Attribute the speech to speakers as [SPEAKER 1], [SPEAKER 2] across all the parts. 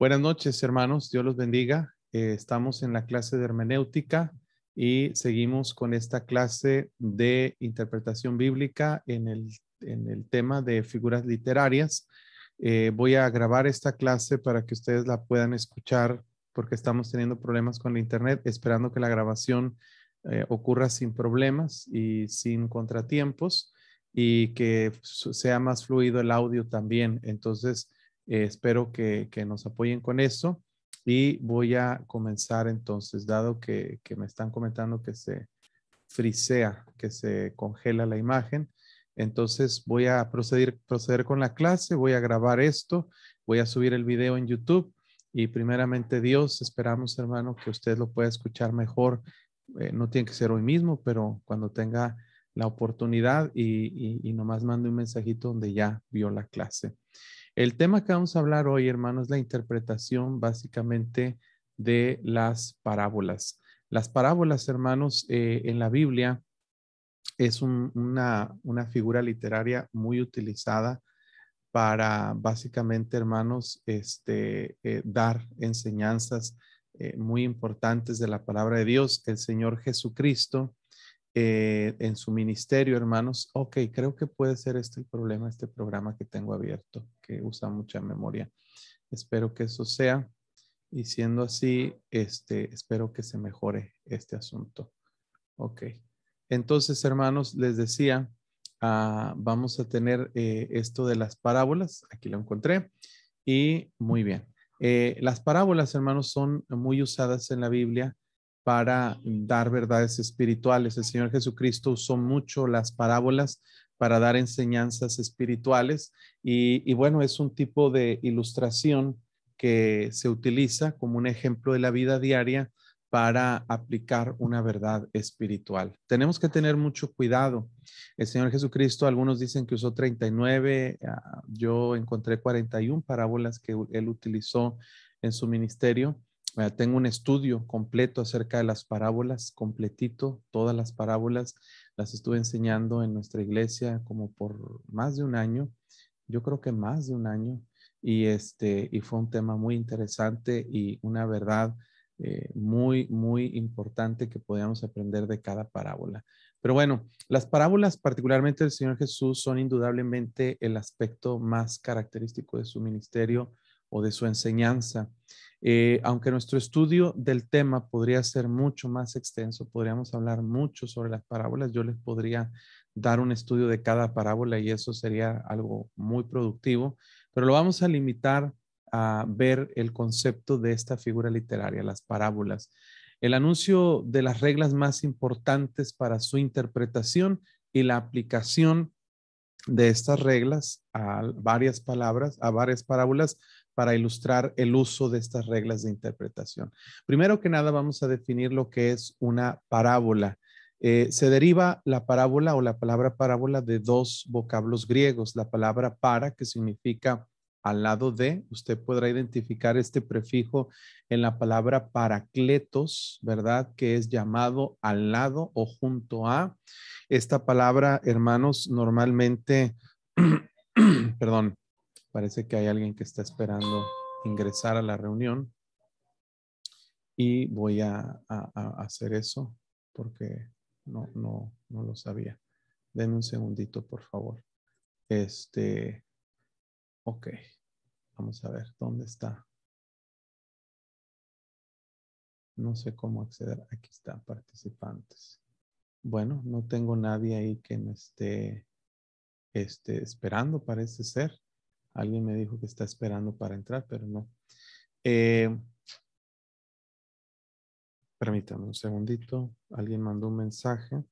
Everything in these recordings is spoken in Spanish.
[SPEAKER 1] Buenas noches, hermanos. Dios los bendiga. Estamos en la clase de hermenéutica y seguimos con esta clase de interpretación bíblica en el tema de figuras literarias. Voy a grabar esta clase para que ustedes la puedan escuchar porque estamos teniendo problemas con la internet, esperando que la grabación ocurra sin problemas y sin contratiempos y que sea más fluido el audio también. Entonces, espero que nos apoyen con eso y voy a comenzar entonces, dado que me están comentando que se frisea, que se congela la imagen. Entonces voy a proceder con la clase, voy a grabar esto, voy a subir el video en YouTube y primeramente Dios, esperamos hermano que usted lo pueda escuchar mejor. No tiene que ser hoy mismo, pero cuando tenga la oportunidad y nomás mande un mensajito donde ya vio la clase. El tema que vamos a hablar hoy, hermano, es la interpretación básicamente de las parábolas. Las parábolas, hermanos, en la Biblia es una figura literaria muy utilizada para básicamente, hermanos, dar enseñanzas muy importantes de la palabra de Dios. El Señor Jesucristo en su ministerio, hermanos. Ok, creo que puede ser este el problema, este programa que tengo abierto, que usa mucha memoria. Espero que eso sea. Y siendo así, espero que se mejore este asunto. Ok. Entonces, hermanos, les decía, vamos a tener esto de las parábolas. Aquí lo encontré. Y muy bien. Las parábolas, hermanos, son muy usadas en la Biblia para dar verdades espirituales. El Señor Jesucristo usó mucho las parábolas para dar enseñanzas espirituales y bueno, es un tipo de ilustración que se utiliza como un ejemplo de la vida diaria para aplicar una verdad espiritual. Tenemos que tener mucho cuidado. El Señor Jesucristo, algunos dicen que usó 39, yo encontré 41 parábolas que él utilizó en su ministerio. Tengo un estudio completo acerca de las parábolas, completito, todas las parábolas las estuve enseñando en nuestra iglesia como por más de un año, yo creo que más de un año, y fue un tema muy interesante y una verdad muy importante que podíamos aprender de cada parábola. Pero bueno, las parábolas, particularmente del Señor Jesús, son indudablemente el aspecto más característico de su ministerio o de su enseñanza. Aunque nuestro estudio del tema podría ser mucho más extenso, podríamos hablar mucho sobre las parábolas, yo les podría dar un estudio de cada parábola y eso sería algo muy productivo, pero lo vamos a limitar a ver el concepto de esta figura literaria, las parábolas. El anuncio de las reglas más importantes para su interpretación y la aplicación de estas reglas a varias palabras, a varias parábolas para ilustrar el uso de estas reglas de interpretación. Primero que nada vamos a definir lo que es una parábola. Se deriva la parábola o la palabra parábola de dos vocablos griegos, la palabra para, que significa al lado de, usted podrá identificar este prefijo en la palabra paracletos, ¿verdad? Que es llamado al lado o junto a. Esta palabra, hermanos, normalmente, perdón, parece que hay alguien que está esperando ingresar a la reunión y voy a hacer eso porque no lo sabía. Denme un segundito, por favor. Ok, vamos a ver dónde está. No sé cómo acceder. Aquí está, participantes. Bueno, no tengo nadie ahí que me esté esperando, parece ser. Alguien me dijo que está esperando para entrar, pero no. Permítame un segundito. Alguien mandó un mensaje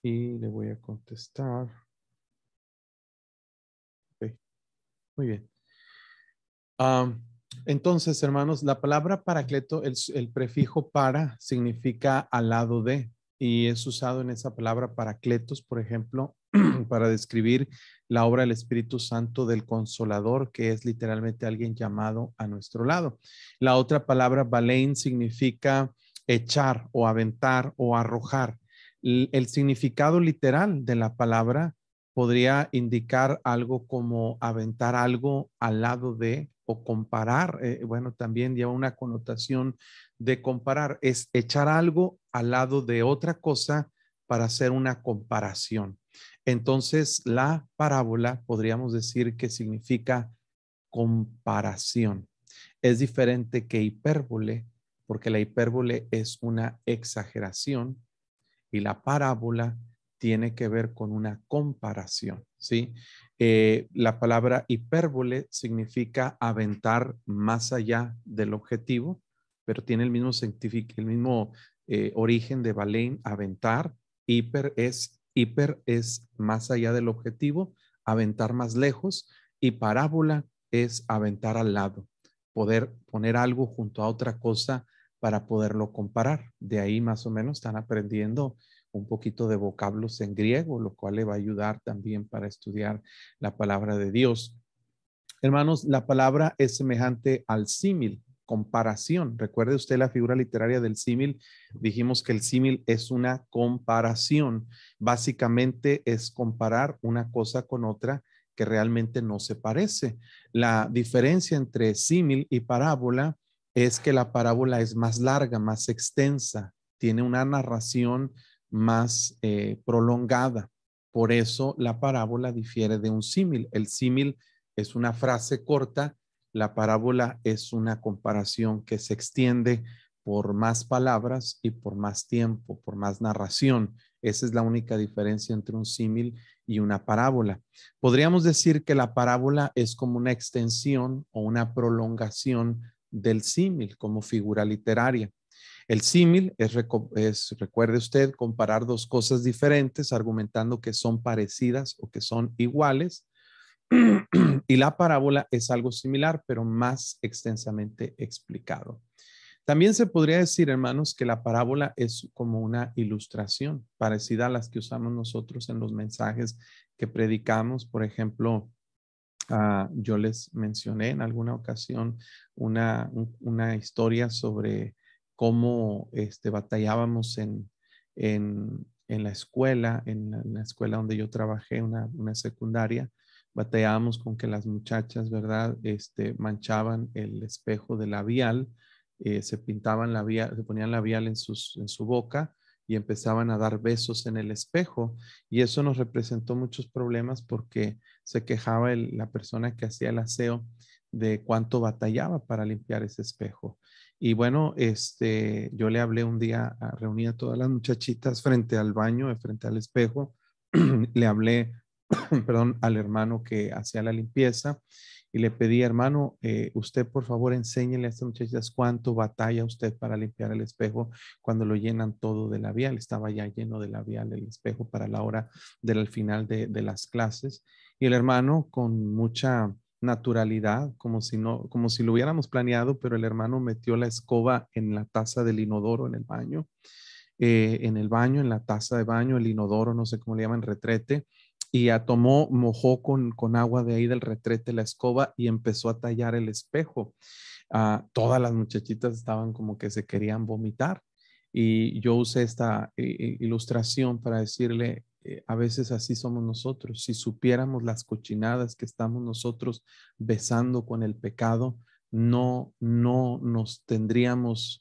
[SPEAKER 1] y le voy a contestar. Okay. Muy bien. Entonces, hermanos, la palabra paracleto, el prefijo para significa al lado de, y es usado en esa palabra paracletos, por ejemplo, para describir la obra del Espíritu Santo del Consolador, que es literalmente alguien llamado a nuestro lado. La otra palabra balein significa echar o aventar o arrojar. El significado literal de la palabra podría indicar algo como aventar algo al lado de o comparar, bueno, también lleva una connotación de comparar, es echar algo al lado de otra cosa para hacer una comparación. Entonces, la parábola podríamos decir que significa comparación. Es diferente que hipérbole, porque la hipérbole es una exageración y la parábola tiene que ver con una comparación, ¿sí? La palabra hipérbole significa aventar más allá del objetivo, pero tiene el mismo, origen de Balein, aventar. Hiper es más allá del objetivo, aventar más lejos, y parábola es aventar al lado, poder poner algo junto a otra cosa para poderlo comparar. De ahí más o menos están aprendiendo un poquito de vocablos en griego, lo cual le va a ayudar también para estudiar la palabra de Dios. Hermanos, la palabra es semejante al símil, comparación. Recuerde usted la figura literaria del símil. Dijimos que el símil es una comparación. Básicamente es comparar una cosa con otra que realmente no se parece. La diferencia entre símil y parábola es que la parábola es más larga, más extensa, tiene una narración más prolongada. Por eso la parábola difiere de un símil. El símil es una frase corta, la parábola es una comparación que se extiende por más palabras y por más tiempo, por más narración. Esa es la única diferencia entre un símil y una parábola. Podríamos decir que la parábola es como una extensión o una prolongación del símil como figura literaria. El símil recuerde usted, comparar dos cosas diferentes argumentando que son parecidas o que son iguales. Y la parábola es algo similar, pero más extensamente explicado. También se podría decir, hermanos, que la parábola es como una ilustración parecida a las que usamos nosotros en los mensajes que predicamos. Por ejemplo, yo les mencioné en alguna ocasión una historia sobre cómo batallábamos en la escuela, en la escuela donde yo trabajé, una secundaria. Batallábamos con que las muchachas, ¿verdad? Manchaban el espejo de labial, se pintaban labial, se ponían labial en su boca y empezaban a dar besos en el espejo. Y eso nos representó muchos problemas porque se quejaba la persona que hacía el aseo de cuánto batallaba para limpiar ese espejo. Y bueno, yo le hablé un día, reuní a todas las muchachitas frente al baño, frente al espejo. Le hablé, perdón, al hermano que hacía la limpieza y le pedí, hermano, usted por favor enséñele a estas muchachas cuánto batalla usted para limpiar el espejo cuando lo llenan todo de labial. Estaba ya lleno de labial el espejo para la hora del final de las clases. Y el hermano con mucha naturalidad, como si no, como si lo hubiéramos planeado, pero el hermano metió la escoba en la taza del inodoro en el baño, en la taza de baño, el inodoro, no sé cómo le llaman, retrete, y mojó con agua de ahí del retrete la escoba y empezó a tallar el espejo. Todas las muchachitas estaban como que se querían vomitar. Y yo usé esta ilustración para decirle, a veces así somos nosotros. Si supiéramos las cochinadas que estamos nosotros besando con el pecado, no nos tendríamos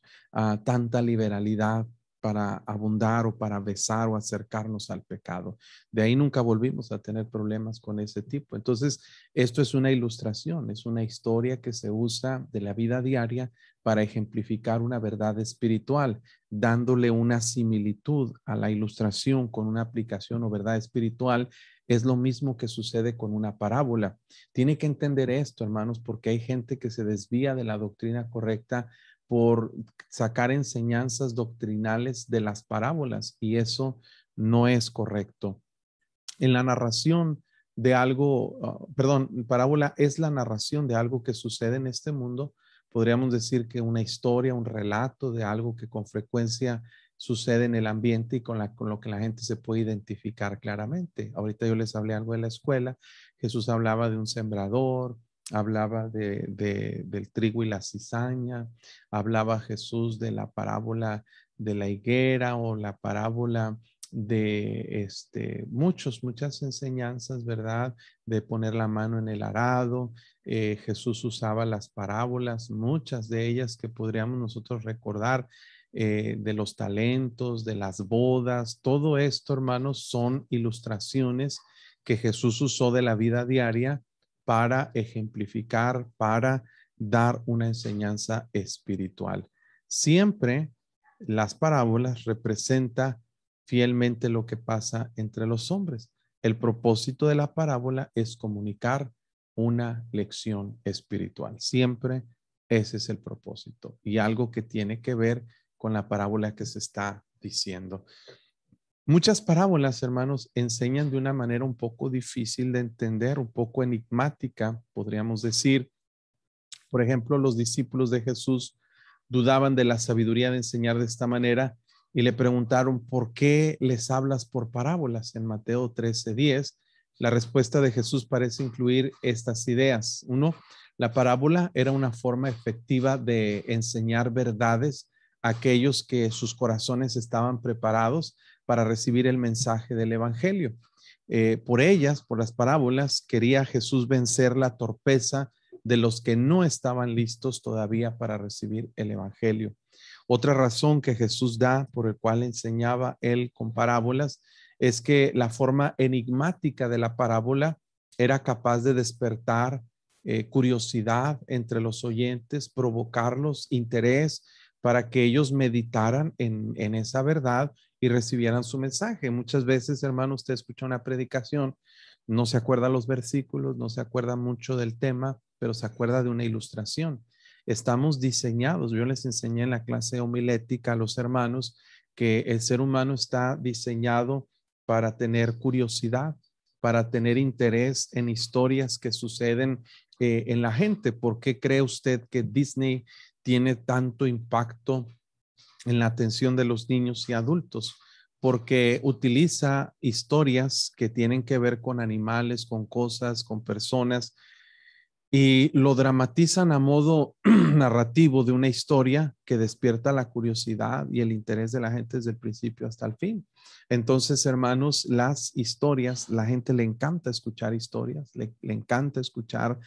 [SPEAKER 1] tanta liberalidad para abundar o para besar o acercarnos al pecado. De ahí nunca volvimos a tener problemas con ese tipo. Entonces, esto es una ilustración, es una historia que se usa de la vida diaria para ejemplificar una verdad espiritual, dándole una similitud a la ilustración con una aplicación o verdad espiritual. Es lo mismo que sucede con una parábola. Tiene que entender esto, hermanos, porque hay gente que se desvía de la doctrina correcta por sacar enseñanzas doctrinales de las parábolas y eso no es correcto. En la narración de algo, perdón, parábola es la narración de algo que sucede en este mundo. Podríamos decir que una historia, un relato de algo que con frecuencia sucede en el ambiente y con lo que la gente se puede identificar claramente. Ahorita yo les hablé algo de la escuela. Jesús hablaba de un sembrador, hablaba del trigo y la cizaña, hablaba Jesús de la parábola de la higuera o la parábola muchas enseñanzas, ¿verdad? De poner la mano en el arado. Jesús usaba las parábolas, muchas de ellas que podríamos nosotros recordar, de los talentos, de las bodas. Todo esto, hermanos, son ilustraciones que Jesús usó de la vida diaria para ejemplificar, para dar una enseñanza espiritual. Siempre las parábolas representan fielmente lo que pasa entre los hombres. El propósito de la parábola es comunicar una lección espiritual. Siempre ese es el propósito y algo que tiene que ver con la parábola que se está diciendo. Muchas parábolas, hermanos, enseñan de una manera un poco difícil de entender, un poco enigmática, podríamos decir. Por ejemplo, los discípulos de Jesús dudaban de la sabiduría de enseñar de esta manera y le preguntaron, ¿por qué les hablas por parábolas? En Mateo 13:10, la respuesta de Jesús parece incluir estas ideas. Uno, la parábola era una forma efectiva de enseñar verdades a aquellos que sus corazones estaban preparados para recibir el mensaje del evangelio. Por ellas, por las parábolas, quería Jesús vencer la torpeza de los que no estaban listos todavía para recibir el evangelio. Otra razón que Jesús da por el cual enseñaba él con parábolas es que la forma enigmática de la parábola era capaz de despertar curiosidad entre los oyentes, provocarlos interés para que ellos meditaran en esa verdad y recibieran su mensaje. Muchas veces, hermano, usted escucha una predicación, no se acuerda los versículos, no se acuerda mucho del tema, pero se acuerda de una ilustración. Estamos diseñados, yo les enseñé en la clase homilética a los hermanos que el ser humano está diseñado para tener curiosidad, para tener interés en historias que suceden en la gente. ¿Por qué cree usted que Disney tiene tanto impacto en la atención de los niños y adultos? Porque utiliza historias que tienen que ver con animales, con cosas, con personas, y lo dramatizan a modo narrativo de una historia que despierta la curiosidad y el interés de la gente desde el principio hasta el fin. Entonces, hermanos, las historias, la gente le encanta escuchar historias, le encanta escuchar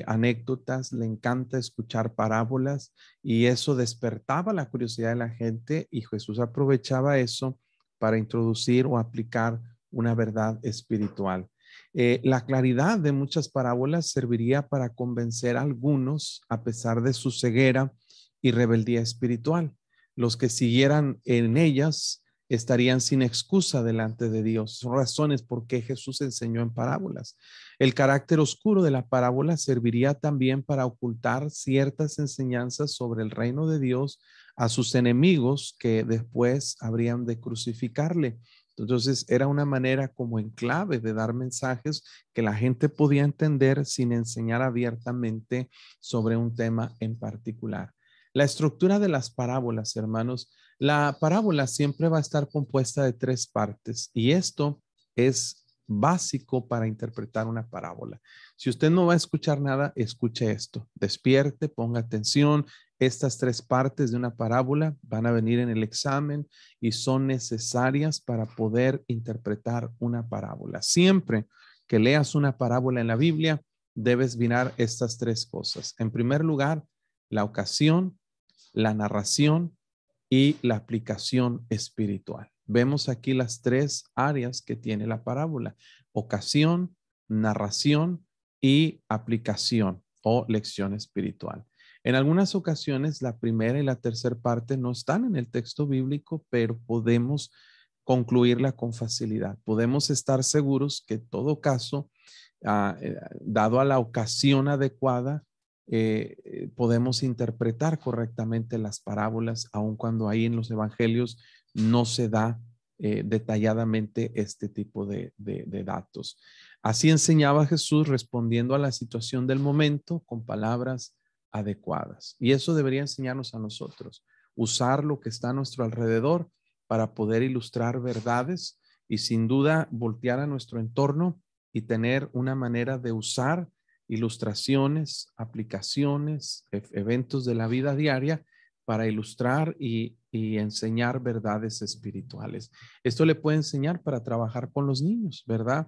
[SPEAKER 1] anécdotas, le encanta escuchar parábolas, y eso despertaba la curiosidad de la gente, y Jesús aprovechaba eso para introducir o aplicar una verdad espiritual. La claridad de muchas parábolas serviría para convencer a algunos a pesar de su ceguera y rebeldía espiritual. Los que siguieran en ellas estarían sin excusa delante de Dios. Son razones por qué Jesús enseñó en parábolas. El carácter oscuro de la parábola serviría también para ocultar ciertas enseñanzas sobre el reino de Dios a sus enemigos que después habrían de crucificarle. Entonces era una manera como en clave de dar mensajes que la gente podía entender sin enseñar abiertamente sobre un tema en particular. La estructura de las parábolas, hermanos, la parábola siempre va a estar compuesta de 3 partes, y esto es básico para interpretar una parábola. Si usted no va a escuchar nada, escuche esto, despierte, ponga atención. Estas 3 partes de una parábola van a venir en el examen y son necesarias para poder interpretar una parábola. Siempre que leas una parábola en la Biblia, debes mirar estas 3 cosas. En primer lugar, la ocasión, la narración y la aplicación espiritual. Vemos aquí las 3 áreas que tiene la parábola: ocasión, narración y aplicación o lección espiritual. En algunas ocasiones, la primera y la tercera parte no están en el texto bíblico, pero podemos concluirla con facilidad. Podemos estar seguros que en todo caso, dado a la ocasión adecuada, podemos interpretar correctamente las parábolas, aun cuando ahí en los evangelios no se da detalladamente este tipo de datos. Así enseñaba Jesús, respondiendo a la situación del momento con palabras adecuadas. Y eso debería enseñarnos a nosotros, usar lo que está a nuestro alrededor para poder ilustrar verdades y sin duda voltear a nuestro entorno y tener una manera de usar ilustraciones, aplicaciones, eventos de la vida diaria para ilustrar y y enseñar verdades espirituales. Esto le puede enseñar para trabajar con los niños, ¿verdad?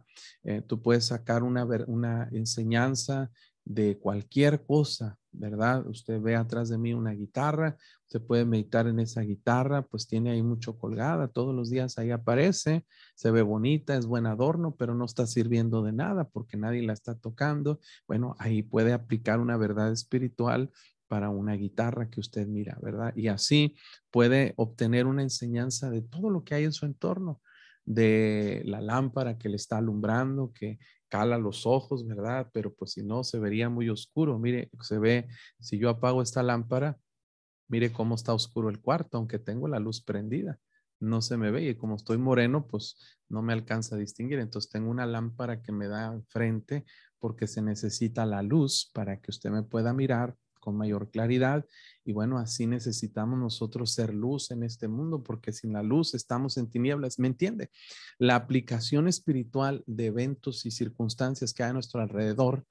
[SPEAKER 1] Tú puedes sacar una enseñanza de cualquier cosa, ¿verdad? Usted ve atrás de mí una guitarra, usted puede meditar en esa guitarra, pues tiene ahí mucho colgada, todos los días ahí aparece, se ve bonita, es buen adorno, pero no está sirviendo de nada porque nadie la está tocando. Bueno, ahí puede aplicar una verdad espiritual para una guitarra que usted mira, ¿verdad? Y así puede obtener una enseñanza de todo lo que hay en su entorno, de la lámpara que le está alumbrando, que cala los ojos, ¿verdad? Pero pues si no, se vería muy oscuro. Mire, se ve, si yo apago esta lámpara, mire cómo está oscuro el cuarto, aunque tengo la luz prendida. No se me ve y como estoy moreno, pues no me alcanza a distinguir. Entonces tengo una lámpara que me da frente porque se necesita la luz para que usted me pueda mirar con mayor claridad. Y bueno, así necesitamos nosotros ser luz en este mundo porque sin la luz estamos en tinieblas. ¿Me entiende? La aplicación espiritual de eventos y circunstancias que hay a nuestro alrededor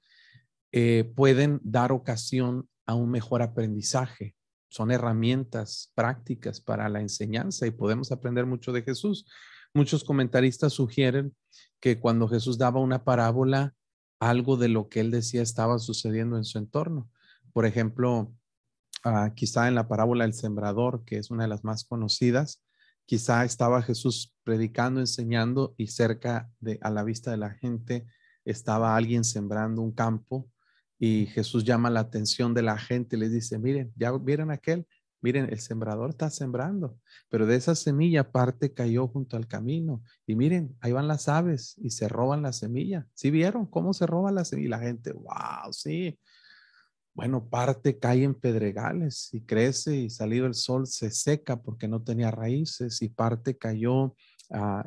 [SPEAKER 1] pueden dar ocasión a un mejor aprendizaje. Son herramientas prácticas para la enseñanza y podemos aprender mucho de Jesús. Muchos comentaristas sugieren que cuando Jesús daba una parábola, algo de lo que él decía estaba sucediendo en su entorno. Por ejemplo, quizá en la parábola del sembrador, que es una de las más conocidas, quizá estaba Jesús predicando, enseñando y cerca de, a la vista de la gente, estaba alguien sembrando un campo y Jesús llama la atención de la gente y les dice, miren, ¿ya vieron aquel? Miren, el sembrador está sembrando, pero de esa semilla parte cayó junto al camino y miren, ahí van las aves y se roban la semilla. ¿Sí vieron cómo se roba la semilla? Y la gente, wow, sí. Bueno, parte cae en pedregales y crece y salido el sol se seca porque no tenía raíces y parte cayó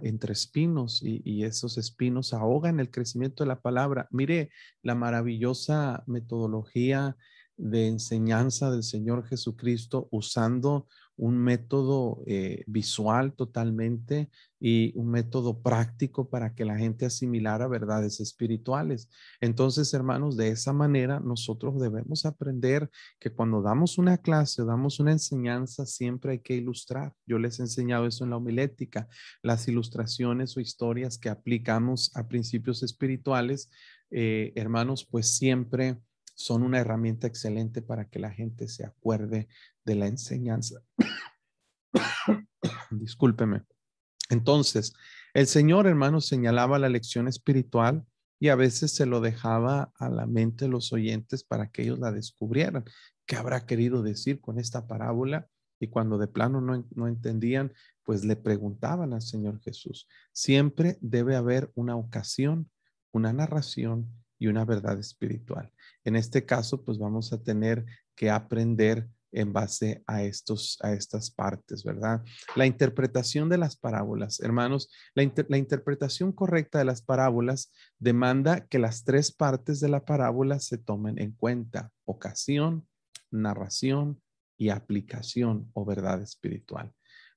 [SPEAKER 1] entre espinos y esos espinos ahogan el crecimiento de la palabra. Mire la maravillosa metodología de enseñanza del Señor Jesucristo usando un método visual totalmente y un método práctico para que la gente asimilara verdades espirituales. Entonces, hermanos, de esa manera nosotros debemos aprender que cuando damos una clase o damos una enseñanza, siempre hay que ilustrar. Yo les he enseñado eso en la homilética, las ilustraciones o historias que aplicamos a principios espirituales, hermanos, pues siempre son una herramienta excelente para que la gente se acuerde de la enseñanza. Discúlpeme. Entonces, el Señor, hermanos, señalaba la lección espiritual y a veces se lo dejaba a la mente de los oyentes para que ellos la descubrieran. ¿Qué habrá querido decir con esta parábola? Y cuando de plano no entendían, pues le preguntaban al Señor Jesús. Siempre debe haber una ocasión, una narración y una verdad espiritual. En este caso, pues vamos a tener que aprender en base a estas partes, ¿verdad? La interpretación de las parábolas, hermanos, la interpretación correcta de las parábolas demanda que las tres partes de la parábola se tomen en cuenta: ocasión, narración y aplicación o verdad espiritual.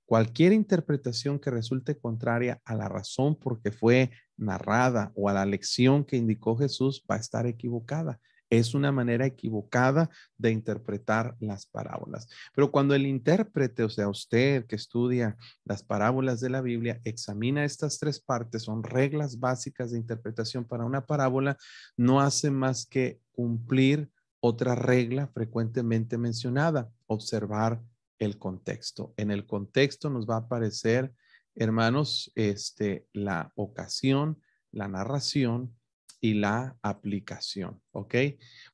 [SPEAKER 1] Cualquier interpretación que resulte contraria a la razón porque fue narrada o a la lección que indicó Jesús va a estar equivocada. Es una manera equivocada de interpretar las parábolas. Pero cuando el intérprete, o sea, usted que estudia las parábolas de la Biblia, examina estas tres partes, son reglas básicas de interpretación para una parábola, no hace más que cumplir otra regla frecuentemente mencionada: observar el contexto. En el contexto nos va a aparecer, hermanos, la ocasión, la narración y la aplicación, ¿ok?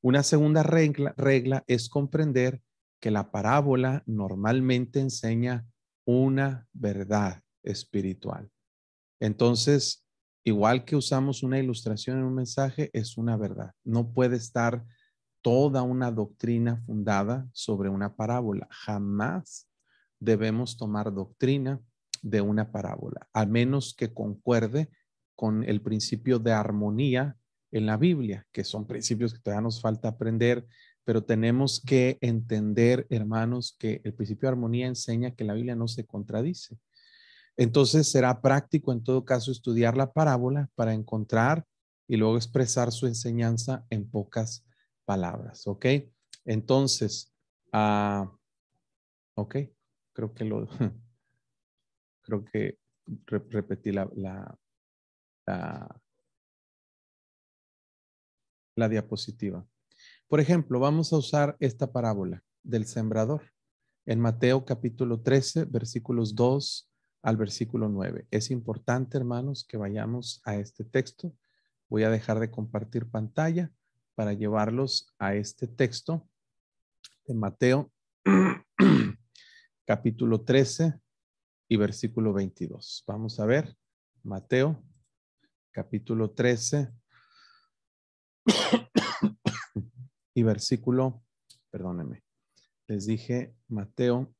[SPEAKER 1] Una segunda regla es comprender que la parábola normalmente enseña una verdad espiritual. Entonces, igual que usamos una ilustración en un mensaje, es una verdad. No puede estar toda una doctrina fundada sobre una parábola. Jamás debemos tomar doctrina de una parábola, a menos que concuerde con el principio de armonía en la Biblia, que son principios que todavía nos falta aprender, pero tenemos que entender, hermanos, que el principio de armonía enseña que la Biblia no se contradice. Entonces será práctico en todo caso estudiar la parábola para encontrar y luego expresar su enseñanza en pocas palabras, ¿ok? Entonces, ok, creo que creo que repetí la diapositiva. Por ejemplo, vamos a usar esta parábola del sembrador en Mateo capítulo 13, versículos 2 al versículo 9. Es importante, hermanos, que vayamos a este texto. Voy a dejar de compartir pantalla para llevarlos a este texto de Mateo capítulo 13 y versículo 22. Vamos a ver Mateo capítulo 13 y versículo, perdónenme, les dije Mateo,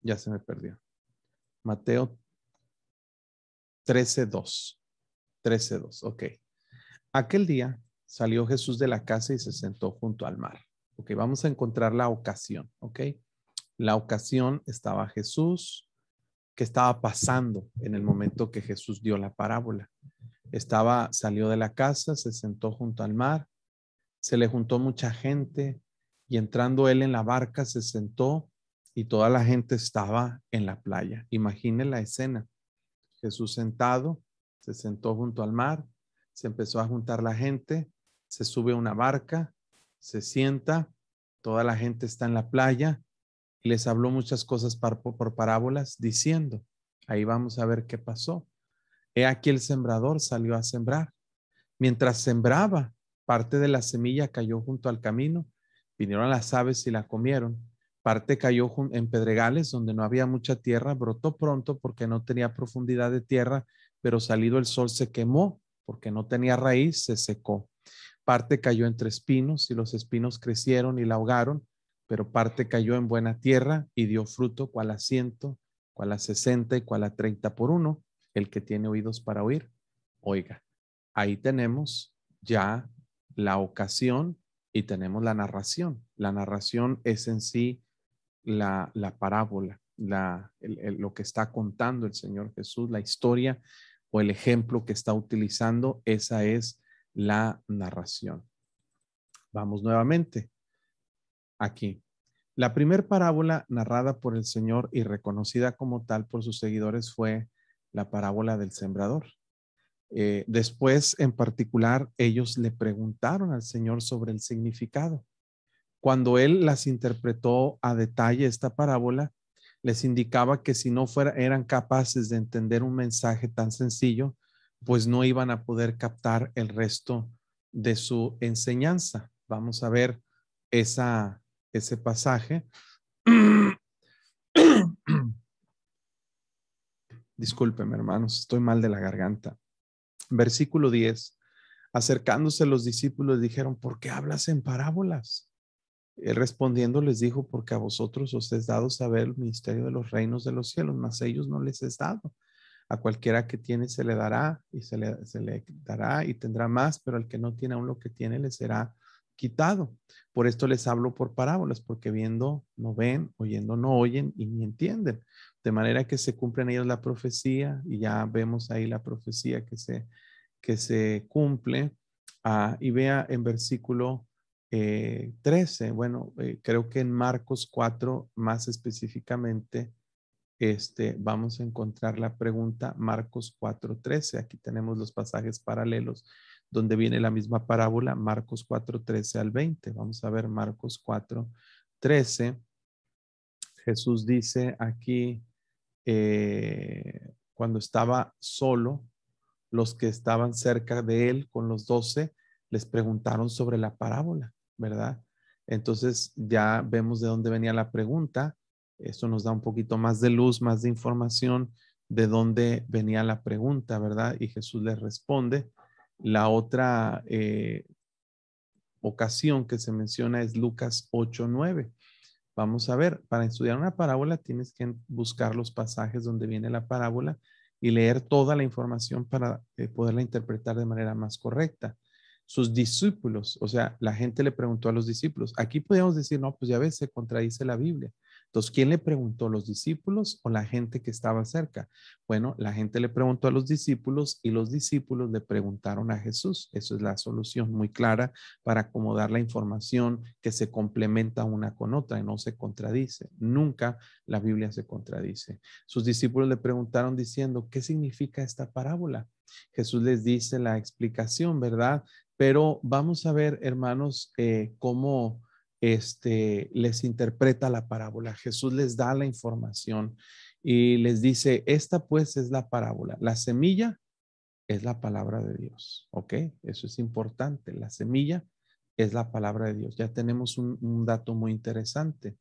[SPEAKER 1] ya se me perdió. Mateo 13:2. 13:2, ok. Aquel día salió Jesús de la casa y se sentó junto al mar. Ok, vamos a encontrar la ocasión, ok. La ocasión estaba Jesús, que estaba pasando en el momento que Jesús dio la parábola. Salió de la casa, se sentó junto al mar, se le juntó mucha gente y entrando él en la barca se sentó y toda la gente estaba en la playa. Imaginen la escena. Jesús sentado, se sentó junto al mar, se empezó a juntar la gente, se sube a una barca, se sienta, toda la gente está en la playa y les habló muchas cosas por parábolas diciendo, ahí vamos a ver qué pasó. He aquí el sembrador salió a sembrar. Mientras sembraba, parte de la semilla cayó junto al camino, vinieron las aves y la comieron. Parte cayó en pedregales donde no había mucha tierra, brotó pronto porque no tenía profundidad de tierra, pero salido el sol se quemó porque no tenía raíz, se secó. Parte cayó entre espinos y los espinos crecieron y la ahogaron, pero parte cayó en buena tierra y dio fruto, cual a 100, cual a 60 y cual a 30 por uno. El que tiene oídos para oír, oiga. Ahí tenemos ya la ocasión y tenemos la narración. La narración es en sí la parábola, lo que está contando el Señor Jesús, la historia o el ejemplo que está utilizando, esa es la narración. Vamos nuevamente aquí. La primera parábola narrada por el Señor y reconocida como tal por sus seguidores fue la parábola del sembrador. Después, en particular, ellos le preguntaron al Señor sobre el significado. Cuando él las interpretó a detalle esta parábola, les indicaba que si no eran capaces de entender un mensaje tan sencillo, pues no iban a poder captar el resto de su enseñanza. Vamos a ver ese pasaje. Discúlpenme, hermanos, estoy mal de la garganta. Versículo 10. Acercándose los discípulos dijeron, ¿por qué hablas en parábolas? Él respondiendo les dijo, porque a vosotros os es dado saber el misterio de los reinos de los cielos, mas a ellos no les es dado. A cualquiera que tiene se le dará y se le dará y tendrá más, pero al que no tiene aún lo que tiene le será quitado. Por esto les hablo por parábolas, porque viendo no ven, oyendo no oyen y ni entienden. De manera que se cumple en ellos la profecía y ya vemos ahí la profecía que se cumple. Y vea en versículo 13. Bueno, creo que en Marcos 4 más específicamente vamos a encontrar la pregunta Marcos 4:13. Aquí tenemos los pasajes paralelos donde viene la misma parábola, Marcos 4:13 al 20. Vamos a ver Marcos 4:13. Jesús dice aquí, cuando estaba solo, los que estaban cerca de él con los 12 les preguntaron sobre la parábola, ¿verdad? Entonces ya vemos de dónde venía la pregunta. Esto nos da un poquito más de luz, más de información de dónde venía la pregunta, ¿verdad? Y Jesús les responde. La otra ocasión que se menciona es Lucas 8:9. Vamos a ver, para estudiar una parábola tienes que buscar los pasajes donde viene la parábola y leer toda la información para poderla interpretar de manera más correcta. Sus discípulos, o sea, la gente le preguntó a los discípulos. Aquí podemos decir, no, pues ya ves, se contradice la Biblia. Entonces, ¿quién le preguntó? ¿Los discípulos o la gente que estaba cerca? Bueno, la gente le preguntó a los discípulos y los discípulos le preguntaron a Jesús. Eso es la solución muy clara para acomodar la información que se complementa una con otra y no se contradice. Nunca la Biblia se contradice. Sus discípulos le preguntaron diciendo, ¿qué significa esta parábola? Jesús les dice la explicación, ¿verdad? Pero vamos a ver, hermanos, cómo les interpreta la parábola. Jesús les da la información y les dice, esta pues es la parábola. La semilla es la palabra de Dios, ¿ok? Eso es importante. La semilla es la palabra de Dios. Ya tenemos un dato muy interesante.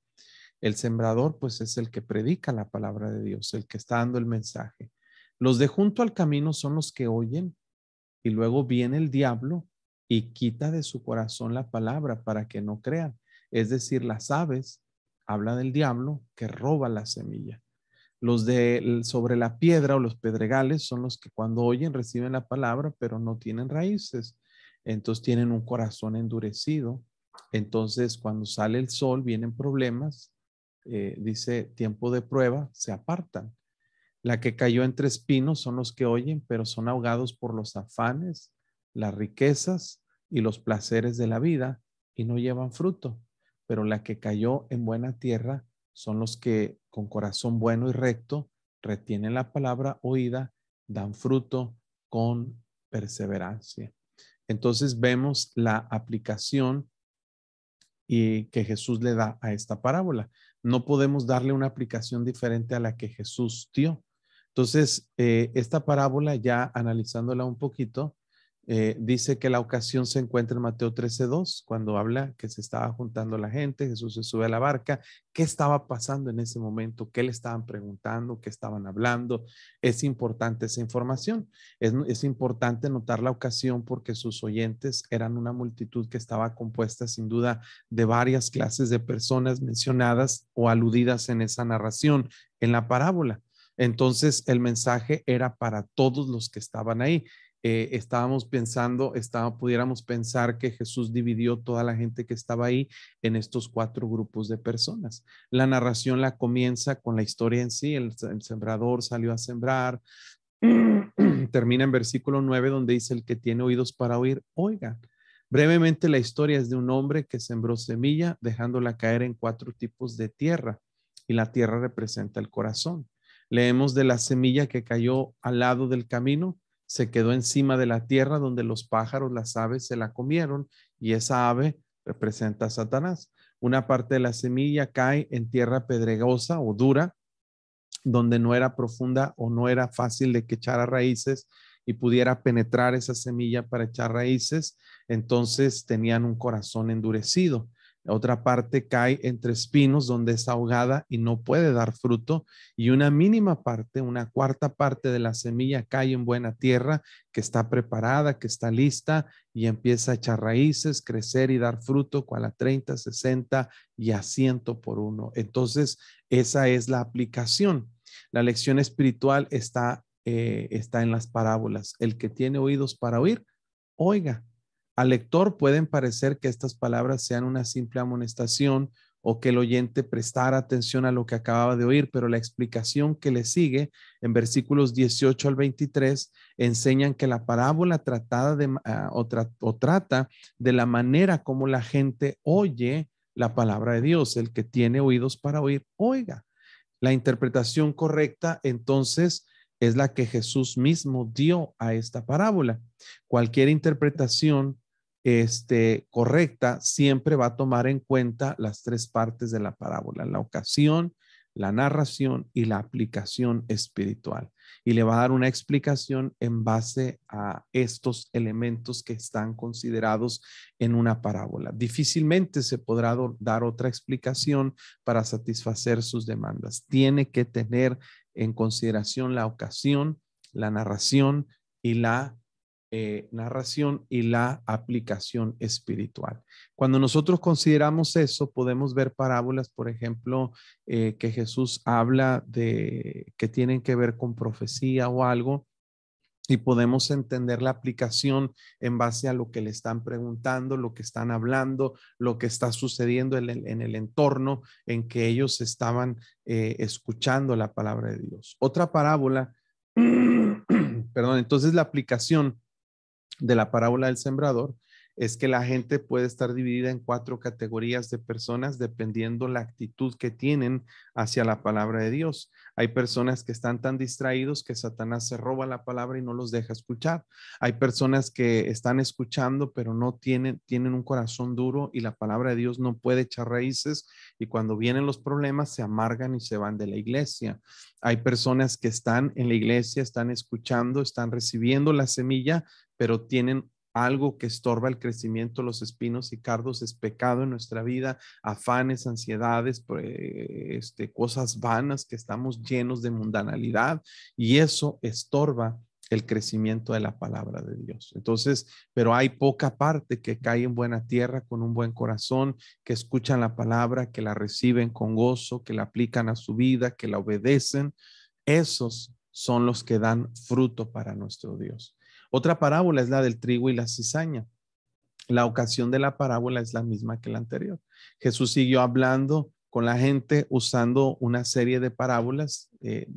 [SPEAKER 1] El sembrador, pues, es el que predica la palabra de Dios, el que está dando el mensaje. Los de junto al camino son los que oyen y luego viene el diablo y quita de su corazón la palabra para que no crean. Es decir, las aves, habla del diablo que roba la semilla. Los de sobre la piedra o los pedregales son los que cuando oyen reciben la palabra, pero no tienen raíces. Entonces tienen un corazón endurecido. Entonces cuando sale el sol vienen problemas. Dice tiempo de prueba, se apartan. La que cayó entre espinos son los que oyen, pero son ahogados por los afanes, las riquezas y los placeres de la vida y no llevan fruto. Pero la que cayó en buena tierra son los que con corazón bueno y recto retienen la palabra oída, dan fruto con perseverancia. Entonces vemos la aplicación y que Jesús le da a esta parábola. No podemos darle una aplicación diferente a la que Jesús dio. Entonces, esta parábola, ya analizándola un poquito, dice que la ocasión se encuentra en Mateo 13:2, cuando habla que se estaba juntando la gente, Jesús se sube a la barca. ¿Qué estaba pasando en ese momento? ¿Qué le estaban preguntando? ¿Qué estaban hablando? Es importante esa información. Es importante notar la ocasión porque sus oyentes eran una multitud que estaba compuesta sin duda de varias clases de personas mencionadas o aludidas en esa narración, en la parábola. Entonces, el mensaje era para todos los que estaban ahí. Pudiéramos pensar que Jesús dividió toda la gente que estaba ahí en estos 4 grupos de personas. La narración la comienza con la historia en sí, el sembrador salió a sembrar, termina en versículo 9 donde dice el que tiene oídos para oír, oiga. Brevemente la historia es de un hombre que sembró semilla dejándola caer en 4 tipos de tierra y la tierra representa el corazón. Leemos de la semilla que cayó al lado del camino, se quedó encima de la tierra donde los pájaros, las aves se la comieron y esa ave representa a Satanás. Una parte de la semilla cae en tierra pedregosa o dura donde no era profunda o no era fácil de que echara raíces y pudiera penetrar esa semilla para echar raíces, entonces tenían un corazón endurecido. La otra parte cae entre espinos donde es ahogada y no puede dar fruto y una mínima parte, una cuarta parte de la semilla cae en buena tierra que está preparada, que está lista y empieza a echar raíces, crecer y dar fruto, cual a 30, 60 y a 100 por uno. Entonces, esa es la aplicación. La lección espiritual está en las parábolas. El que tiene oídos para oír, oiga. Al lector pueden parecer que estas palabras sean una simple amonestación o que el oyente prestara atención a lo que acababa de oír, pero la explicación que le sigue en versículos 18 al 23 enseñan que la parábola trata de la manera como la gente oye la palabra de Dios. El que tiene oídos para oír, oiga. La interpretación correcta, entonces, es la que Jesús mismo dio a esta parábola. Cualquier interpretación correcta siempre va a tomar en cuenta las 3 partes de la parábola: la ocasión, la narración y la aplicación espiritual. Y le va a dar una explicación en base a estos elementos que están considerados en una parábola. Difícilmente se podrá dar otra explicación para satisfacer sus demandas. Tiene que tener en consideración la ocasión, la narración y la aplicación espiritual. Cuando nosotros consideramos eso, podemos ver parábolas, por ejemplo, que Jesús habla de que tienen que ver con profecía o algo, y podemos entender la aplicación en base a lo que le están preguntando, lo que están hablando, lo que está sucediendo en el entorno en que ellos estaban escuchando la palabra de Dios. Otra parábola, perdón, entonces la aplicación de la parábola del sembrador es que la gente puede estar dividida en 4 categorías de personas dependiendo la actitud que tienen hacia la palabra de Dios. Hay personas que están tan distraídos que Satanás se roba la palabra y no los deja escuchar. Hay personas que están escuchando pero no tienen un corazón duro y la palabra de Dios no puede echar raíces, y cuando vienen los problemas se amargan y se van de la iglesia. Hay personas que están en la iglesia, están escuchando, están recibiendo la semilla, pero tienen algo que estorba el crecimiento. Los espinos y cardos es pecado en nuestra vida, afanes, ansiedades, cosas vanas, que estamos llenos de mundanalidad, y eso estorba el crecimiento de la palabra de Dios. Entonces, pero hay poca parte que cae en buena tierra con un buen corazón, que escuchan la palabra, que la reciben con gozo, que la aplican a su vida, que la obedecen. Esos son los que dan fruto para nuestro Dios. Otra parábola es la del trigo y la cizaña. La ocasión de la parábola es la misma que la anterior. Jesús siguió hablando con la gente usando una serie de parábolas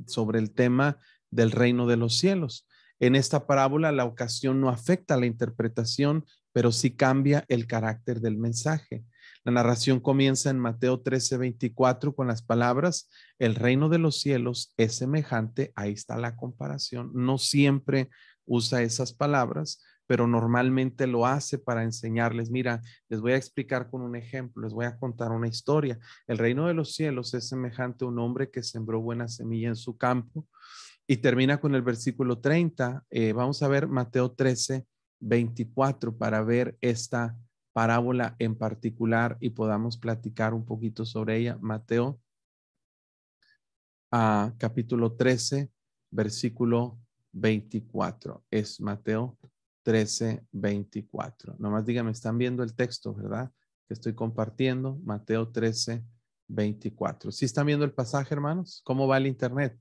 [SPEAKER 1] sobre el tema del reino de los cielos. En esta parábola la ocasión no afecta la interpretación, pero sí cambia el carácter del mensaje. La narración comienza en Mateo 13:24 con las palabras: el reino de los cielos es semejante. Ahí está la comparación. No siempre usa esas palabras, pero normalmente lo hace para enseñarles. Mira, les voy a explicar con un ejemplo, les voy a contar una historia. El reino de los cielos es semejante a un hombre que sembró buena semilla en su campo, y termina con el versículo 30. Vamos a ver Mateo 13:24 para ver esta parábola en particular y podamos platicar un poquito sobre ella. Mateo capítulo 13, versículo 24. Es Mateo 13:24. Nomás díganme, están viendo el texto, ¿verdad? Que estoy compartiendo. Mateo 13:24. ¿Sí están viendo el pasaje, hermanos? ¿Cómo va el internet?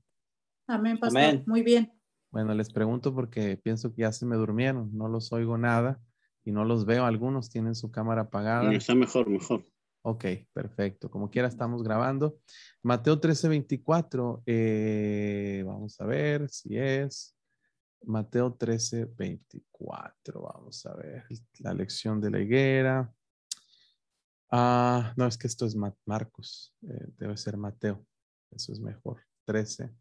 [SPEAKER 2] Amén, pastor.
[SPEAKER 3] Amén.
[SPEAKER 2] Muy bien.
[SPEAKER 1] Bueno, les pregunto porque pienso que ya se me durmieron. No los oigo nada y no los veo. Algunos tienen su cámara apagada.
[SPEAKER 3] Está mejor, mejor.
[SPEAKER 1] Ok, perfecto. Como quiera, estamos grabando. Mateo 13:24. Vamos a ver si es Mateo 13:24. Vamos a ver la lección de la higuera. No, es que esto es Marcos. Debe ser Mateo. Eso es mejor. 13:24.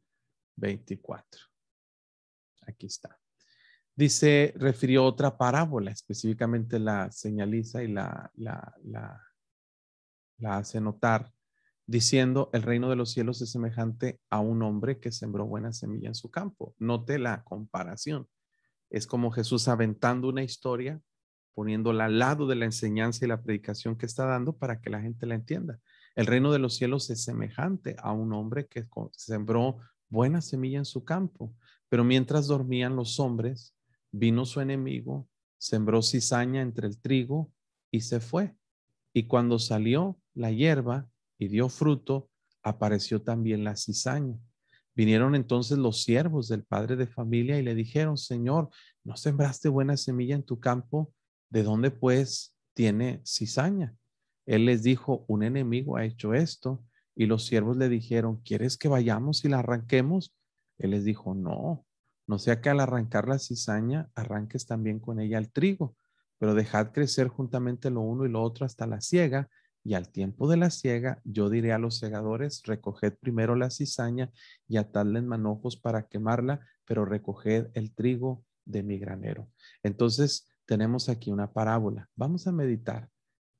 [SPEAKER 1] Aquí está. Dice, refirió otra parábola, específicamente la señaliza y la hace notar, diciendo: el reino de los cielos es semejante a un hombre que sembró buena semilla en su campo. Note la comparación. Es como Jesús aventando una historia, poniéndola al lado de la enseñanza y la predicación que está dando para que la gente la entienda. El reino de los cielos es semejante a un hombre que sembró buena semilla en su campo, pero mientras dormían los hombres, vino su enemigo, sembró cizaña entre el trigo y se fue. Y cuando salió la hierba y dio fruto, apareció también la cizaña. Vinieron entonces los siervos del padre de familia y le dijeron: Señor, ¿no sembraste buena semilla en tu campo? ¿De dónde pues tiene cizaña? Él les dijo: un enemigo ha hecho esto. Y los siervos le dijeron: ¿quieres que vayamos y la arranquemos? Él les dijo: no, no sea que al arrancar la cizaña arranques también con ella el trigo, pero dejad crecer juntamente lo uno y lo otro hasta la siega, y al tiempo de la siega yo diré a los segadores: recoged primero la cizaña y atadla en manojos para quemarla, pero recoged el trigo de mi granero. Entonces tenemos aquí una parábola. Vamos a meditar.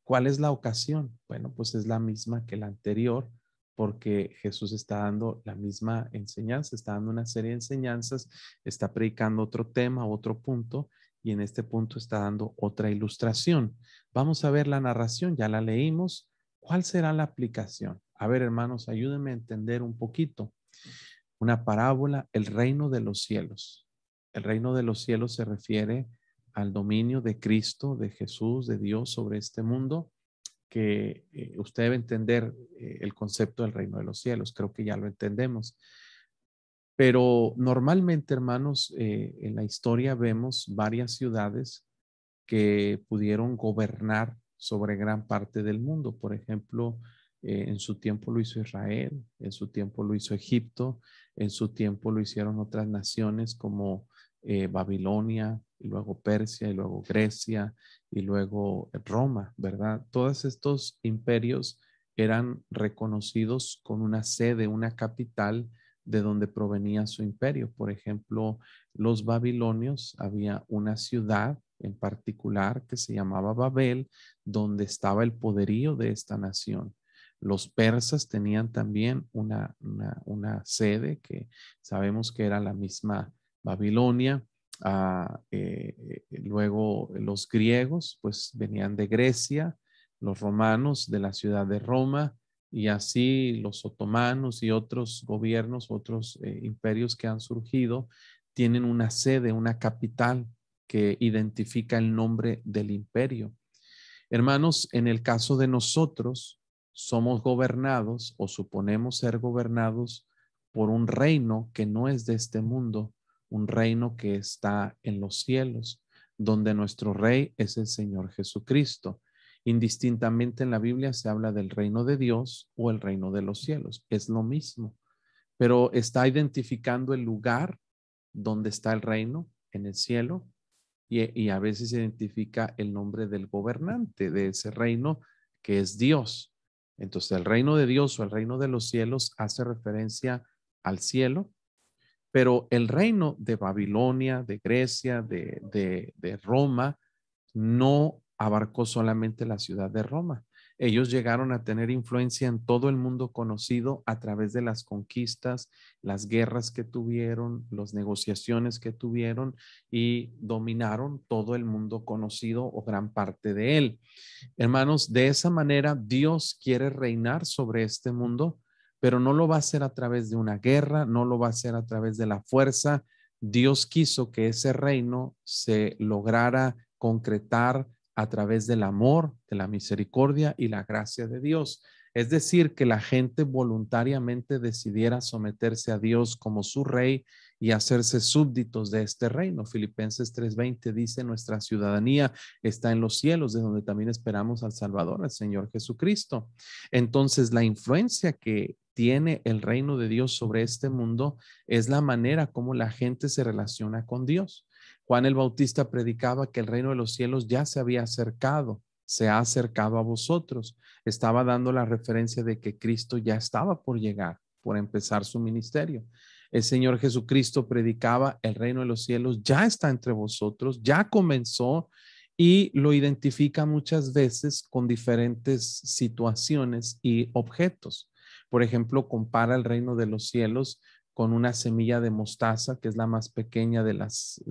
[SPEAKER 1] ¿Cuál es la ocasión? Bueno, pues es la misma que la anterior, porque Jesús está dando la misma enseñanza, está dando una serie de enseñanzas, está predicando otro tema, otro punto, y en este punto está dando otra ilustración. Vamos a ver la narración, ya la leímos. ¿Cuál será la aplicación? A ver, hermanos, ayúdenme a entender un poquito. Una parábola, el reino de los cielos. El reino de los cielos se refiere al dominio de Cristo, de Jesús, de Dios sobre este mundo, que usted debe entender el concepto del reino de los cielos. Creo que ya lo entendemos. Pero normalmente, hermanos, en la historia vemos varias ciudades que pudieron gobernar sobre gran parte del mundo. Por ejemplo, en su tiempo lo hizo Israel, en su tiempo lo hizo Egipto, en su tiempo lo hicieron otras naciones como Babilonia, y luego Persia, y luego Grecia, y luego Roma, ¿verdad? Todos estos imperios eran reconocidos con una sede, una capital de donde provenía su imperio. Por ejemplo, los babilonios, había una ciudad en particular que se llamaba Babel, donde estaba el poderío de esta nación. Los persas tenían también una sede que sabemos que era la misma Babilonia. Luego los griegos pues venían de Grecia, los romanos de la ciudad de Roma, y así los otomanos y otros gobiernos, otros imperios que han surgido, tienen una sede, una capital que identifica el nombre del imperio. Hermanos, en el caso de nosotros, somos gobernados o suponemos ser gobernados por un reino que no es de este mundo, un reino que está en los cielos, donde nuestro rey es el Señor Jesucristo. Indistintamente en la Biblia se habla del reino de Dios o el reino de los cielos. Es lo mismo, pero está identificando el lugar donde está el reino en el cielo, y a veces identifica el nombre del gobernante de ese reino, que es Dios. Entonces, el reino de Dios o el reino de los cielos hace referencia al cielo, pero el reino de Babilonia, de Grecia, de Roma, no abarcó solamente la ciudad de Roma. Ellos llegaron a tener influencia en todo el mundo conocido a través de las conquistas, las guerras que tuvieron, las negociaciones que tuvieron, y dominaron todo el mundo conocido o gran parte de él. Hermanos, de esa manera Dios quiere reinar sobre este mundo, pero no lo va a hacer a través de una guerra, no lo va a hacer a través de la fuerza. Dios quiso que ese reino se lograra concretar a través del amor, de la misericordia y la gracia de Dios. Es decir, que la gente voluntariamente decidiera someterse a Dios como su rey y hacerse súbditos de este reino. Filipenses 3:20 dice: nuestra ciudadanía está en los cielos, de donde también esperamos al Salvador, al Señor Jesucristo. Entonces, la influencia que tiene el reino de Dios sobre este mundo es la manera como la gente se relaciona con Dios. Juan el Bautista predicaba que el reino de los cielos ya se había acercado, se ha acercado a vosotros. Estaba dando la referencia de que Cristo ya estaba por llegar, por empezar su ministerio. El Señor Jesucristo predicaba: el reino de los cielos ya está entre vosotros, ya comenzó, y lo identifica muchas veces con diferentes situaciones y objetos. Por ejemplo, compara el reino de los cielos con una semilla de mostaza, que es la más pequeña de las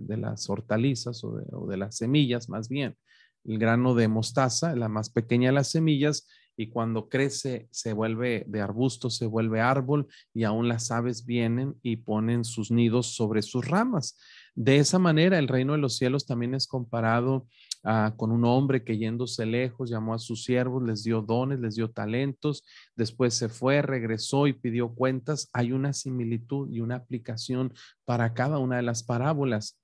[SPEAKER 1] hortalizas o de las semillas, más bien. El grano de mostaza, la más pequeña de las semillas, y cuando crece se vuelve de arbusto, se vuelve árbol, y aún las aves vienen y ponen sus nidos sobre sus ramas. De esa manera, el reino de los cielos también es comparado con un hombre que, yéndose lejos, llamó a sus siervos, les dio dones, les dio talentos, después se fue, regresó y pidió cuentas. Hay una similitud y una aplicación para cada una de las parábolas.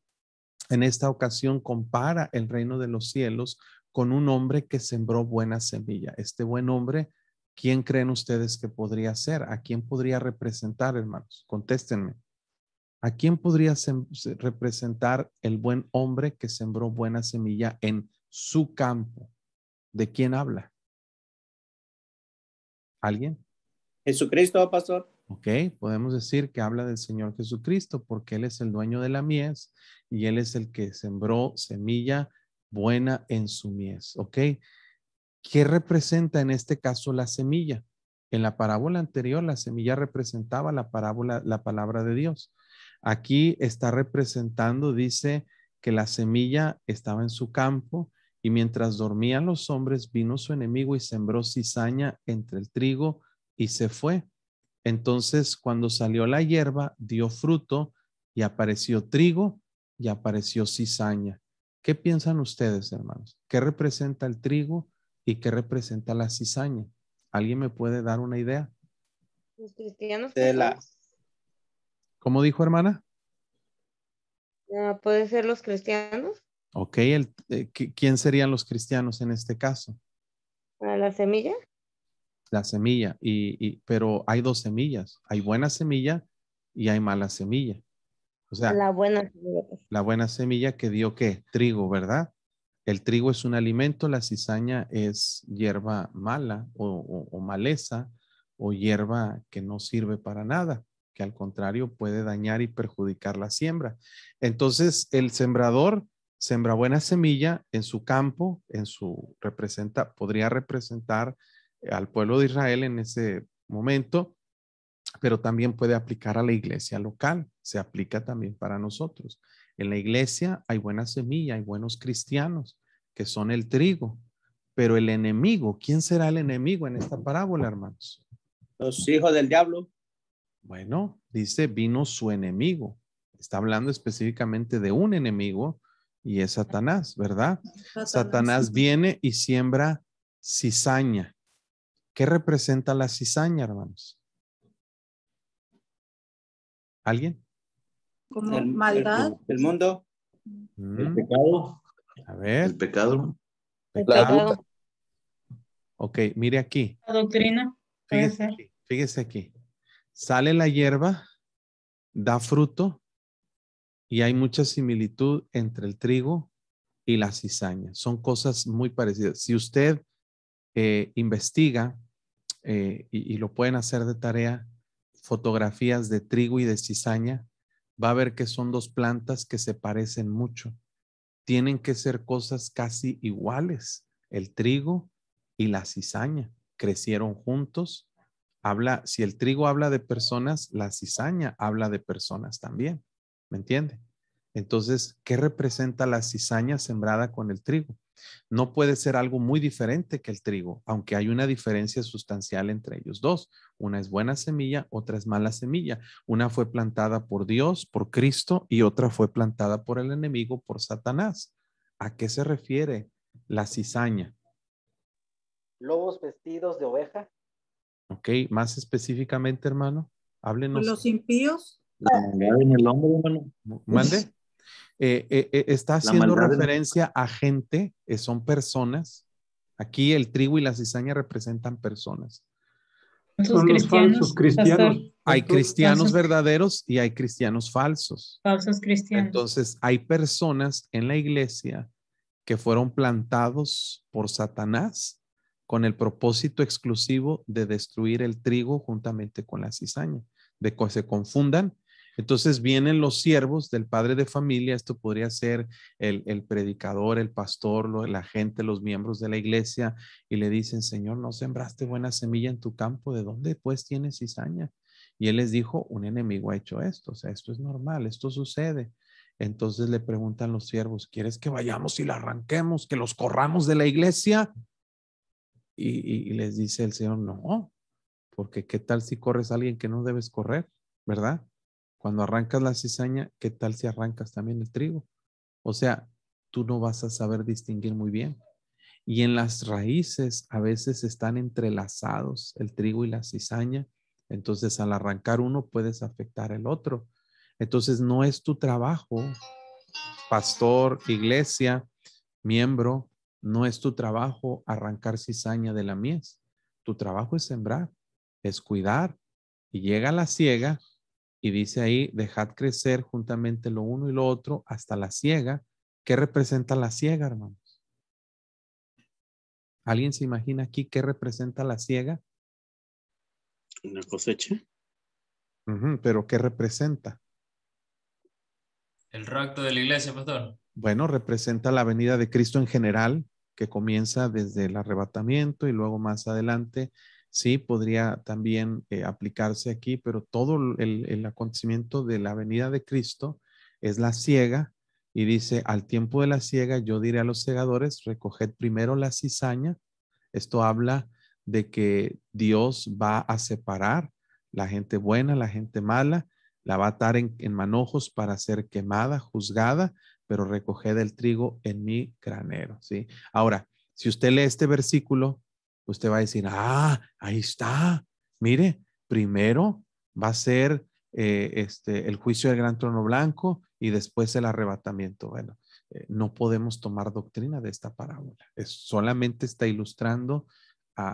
[SPEAKER 1] En esta ocasión compara el reino de los cielos con un hombre que sembró buena semilla. Este buen hombre, ¿quién creen ustedes que podría ser? ¿A quién podría representar, hermanos? Contéstenme. ¿A quién podría representar el buen hombre que sembró buena semilla en su campo? ¿De quién habla? ¿Alguien?
[SPEAKER 2] Jesucristo, pastor.
[SPEAKER 1] Ok, podemos decir que habla del Señor Jesucristo, porque Él es el dueño de la mies y Él es el que sembró semilla buena en su mies. Ok, ¿qué representa en este caso la semilla? En la parábola anterior, la semilla representaba la palabra de Dios. Aquí está representando, dice, que la semilla estaba en su campo, y mientras dormían los hombres, vino su enemigo y sembró cizaña entre el trigo y se fue. Entonces, cuando salió la hierba, dio fruto, y apareció trigo y apareció cizaña. ¿Qué piensan ustedes, hermanos? ¿Qué representa el trigo y qué representa la cizaña? ¿Alguien me puede dar una idea?
[SPEAKER 3] Los cristianos,
[SPEAKER 2] De la,
[SPEAKER 1] ¿Cómo dijo, hermana?
[SPEAKER 3] ¿Puede ser los cristianos?
[SPEAKER 1] Ok, ¿quién serían los cristianos en este caso?
[SPEAKER 3] ¿La semilla?
[SPEAKER 1] La semilla, pero hay dos semillas. Hay buena semilla y hay mala semilla. O sea,
[SPEAKER 3] La buena semilla.
[SPEAKER 1] la buena semilla que dio ¿qué? Trigo, ¿verdad? El trigo es un alimento, la cizaña es hierba mala o maleza o hierba que no sirve para nada, que al contrario puede dañar y perjudicar la siembra. Entonces, el sembrador sembra buena semilla en su campo, podría representar al pueblo de Israel en ese momento, pero también puede aplicar a la iglesia local, se aplica también para nosotros. En la iglesia hay buena semilla, hay buenos cristianos que son el trigo, pero el enemigo, ¿quién será el enemigo en esta parábola, hermanos?
[SPEAKER 2] Los hijos del diablo.
[SPEAKER 1] Bueno, dice, vino su enemigo. Está hablando específicamente de un enemigo y es Satanás, ¿verdad? Satanás viene y siembra cizaña. ¿Qué representa la cizaña, hermanos? ¿Alguien?
[SPEAKER 4] Como maldad.
[SPEAKER 2] El mundo.
[SPEAKER 5] El pecado.
[SPEAKER 1] A ver.
[SPEAKER 5] El pecado.
[SPEAKER 3] Pecado.
[SPEAKER 1] Ok, mire aquí.
[SPEAKER 4] La doctrina.
[SPEAKER 1] Fíjese aquí. Sale la hierba, da fruto y hay mucha similitud entre el trigo y la cizaña. Son cosas muy parecidas. Si usted investiga y lo pueden hacer de tarea, fotografías de trigo y de cizaña, va a ver que son dos plantas que se parecen mucho. Tienen que ser cosas casi iguales. El trigo y la cizaña crecieron juntos. Si el trigo habla de personas, la cizaña habla de personas también. ¿Me entiende? Entonces, ¿qué representa la cizaña sembrada con el trigo? No puede ser algo muy diferente que el trigo, aunque hay una diferencia sustancial entre ellos dos. Una es buena semilla, otra es mala semilla. Una fue plantada por Dios, por Cristo, y otra fue plantada por el enemigo, por Satanás. ¿A qué se refiere la cizaña?
[SPEAKER 6] Lobos vestidos de oveja.
[SPEAKER 1] Ok, más específicamente, hermano, háblenos.
[SPEAKER 4] Los impíos.
[SPEAKER 5] La maldad en el hombre, hermano.
[SPEAKER 1] Mande. Está haciendo referencia a gente, son personas. Aquí el trigo y la cizaña representan personas.
[SPEAKER 7] Son los falsos cristianos.
[SPEAKER 1] Hay cristianos verdaderos y hay cristianos falsos.
[SPEAKER 4] Falsos cristianos.
[SPEAKER 1] Entonces, hay personas en la iglesia que fueron plantados por Satanás con el propósito exclusivo de destruir el trigo juntamente con la cizaña, de que se confundan. Entonces vienen los siervos del padre de familia, esto podría ser el predicador, el pastor, la gente, los miembros de la iglesia, y le dicen, Señor, ¿no sembraste buena semilla en tu campo? ¿De dónde pues tienes cizaña? Y él les dijo, un enemigo ha hecho esto, o sea, esto es normal, esto sucede. Entonces le preguntan los siervos, ¿quieres que vayamos y la arranquemos, que los corramos de la iglesia? Y les dice el Señor, no, porque ¿qué tal si corres a alguien que no debes correr? ¿Verdad? Cuando arrancas la cizaña, ¿qué tal si arrancas también el trigo? O sea, tú no vas a saber distinguir muy bien. Y en las raíces a veces están entrelazados el trigo y la cizaña. Entonces, al arrancar uno puedes afectar el otro. Entonces, no es tu trabajo, pastor, iglesia, miembro, no es tu trabajo arrancar cizaña de la mies. Tu trabajo es sembrar, es cuidar. Y llega la siega y dice ahí, dejad crecer juntamente lo uno y lo otro hasta la siega. ¿Qué representa la siega, hermanos? ¿Alguien se imagina aquí qué representa la siega?
[SPEAKER 5] Una cosecha.
[SPEAKER 1] Pero ¿qué representa?
[SPEAKER 8] El rapto de la iglesia, pastor.
[SPEAKER 1] Bueno, representa la venida de Cristo en general, que comienza desde el arrebatamiento y luego más adelante. Sí, podría también aplicarse aquí, pero todo el acontecimiento de la venida de Cristo es la siega. Y dice, al tiempo de la siega, yo diré a los segadores, recoged primero la cizaña. Esto habla de que Dios va a separar la gente buena, la gente mala, la va a atar en manojos para ser quemada, juzgada, pero recoged el trigo en mi granero, ¿sí? Ahora, si usted lee este versículo, usted va a decir, ahí está, mire, primero va a ser el juicio del gran trono blanco y después el arrebatamiento. Bueno, no podemos tomar doctrina de esta parábola. Solamente está ilustrando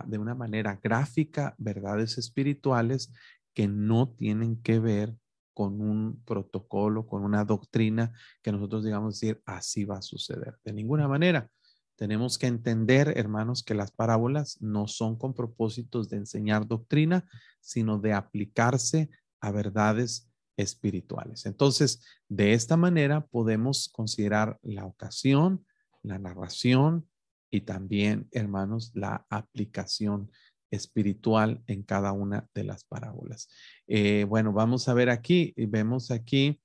[SPEAKER 1] de una manera gráfica verdades espirituales que no tienen que ver con un protocolo, con una doctrina que nosotros digamos decir, así va a suceder. De ninguna manera. Tenemos que entender, hermanos, que las parábolas no son con propósitos de enseñar doctrina, sino de aplicarse a verdades espirituales. Entonces, de esta manera podemos considerar la ocasión, la narración y también, hermanos, la aplicación espiritual en cada una de las parábolas. Bueno, vamos a ver aquí, y vemos aquí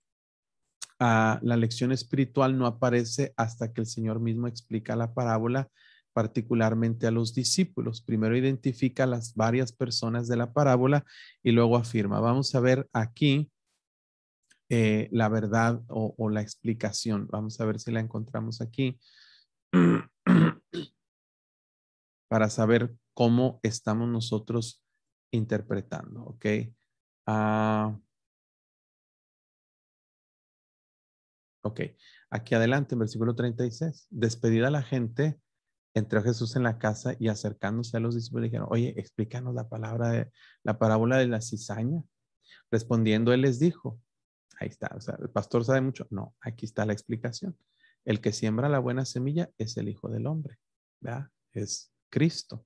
[SPEAKER 1] la lección espiritual no aparece hasta que el Señor mismo explica la parábola, particularmente a los discípulos. Primero identifica a las varias personas de la parábola y luego afirma. Vamos a ver aquí la verdad o la explicación. Vamos a ver si la encontramos aquí para saber cómo estamos nosotros interpretando, ¿ok? Ok, aquí adelante en versículo 36. Despedida la gente, entró Jesús en la casa y acercándose a los discípulos dijeron, oye, explícanos la parábola de la cizaña. Respondiendo él les dijo, ahí está, o sea, el pastor sabe mucho. No, aquí está la explicación. El que siembra la buena semilla es el Hijo del Hombre, ¿verdad? Es Cristo,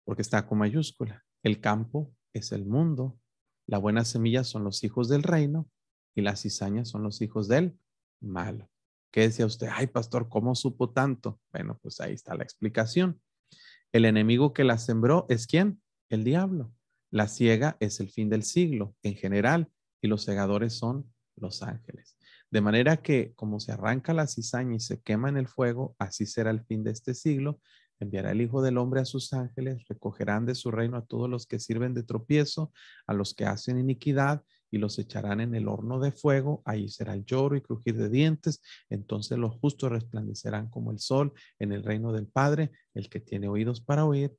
[SPEAKER 1] porque está con mayúscula. El campo es el mundo. La buena semilla son los hijos del reino y las cizañas son los hijos del malo. ¿Qué decía usted? Ay, pastor, ¿cómo supo tanto? Bueno, pues ahí está la explicación. El enemigo que la sembró es ¿quién? El diablo. La ciega es el fin del siglo en general y los segadores son los ángeles. De manera que como se arranca la cizaña y se quema en el fuego, así será el fin de este siglo. Enviará el Hijo del Hombre a sus ángeles, recogerán de su reino a todos los que sirven de tropiezo, a los que hacen iniquidad, y los echarán en el horno de fuego. Ahí será el lloro y crujir de dientes. Entonces los justos resplandecerán como el sol en el reino del Padre. El que tiene oídos para oír,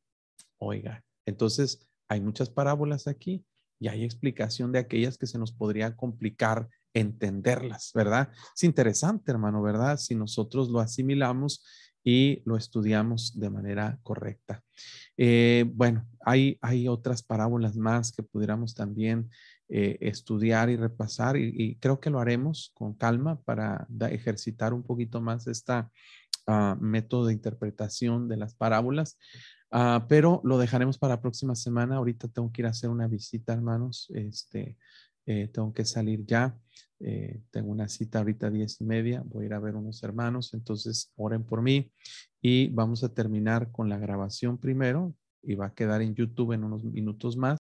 [SPEAKER 1] oiga. Entonces hay muchas parábolas aquí y hay explicación de aquellas que se nos podría complicar entenderlas, ¿verdad? Es interesante, hermano, ¿verdad? Si nosotros lo asimilamos y lo estudiamos de manera correcta. Bueno, hay otras parábolas más que pudiéramos también estudiar y repasar y creo que lo haremos con calma para ejercitar un poquito más esta método de interpretación de las parábolas. Pero lo dejaremos para la próxima semana. Ahorita tengo que ir a hacer una visita, hermanos. Tengo que salir ya. Tengo una cita ahorita 10:30. Voy a ir a ver unos hermanos. Entonces, oren por mí. Y vamos a terminar con la grabación primero. Y va a quedar en YouTube en unos minutos más.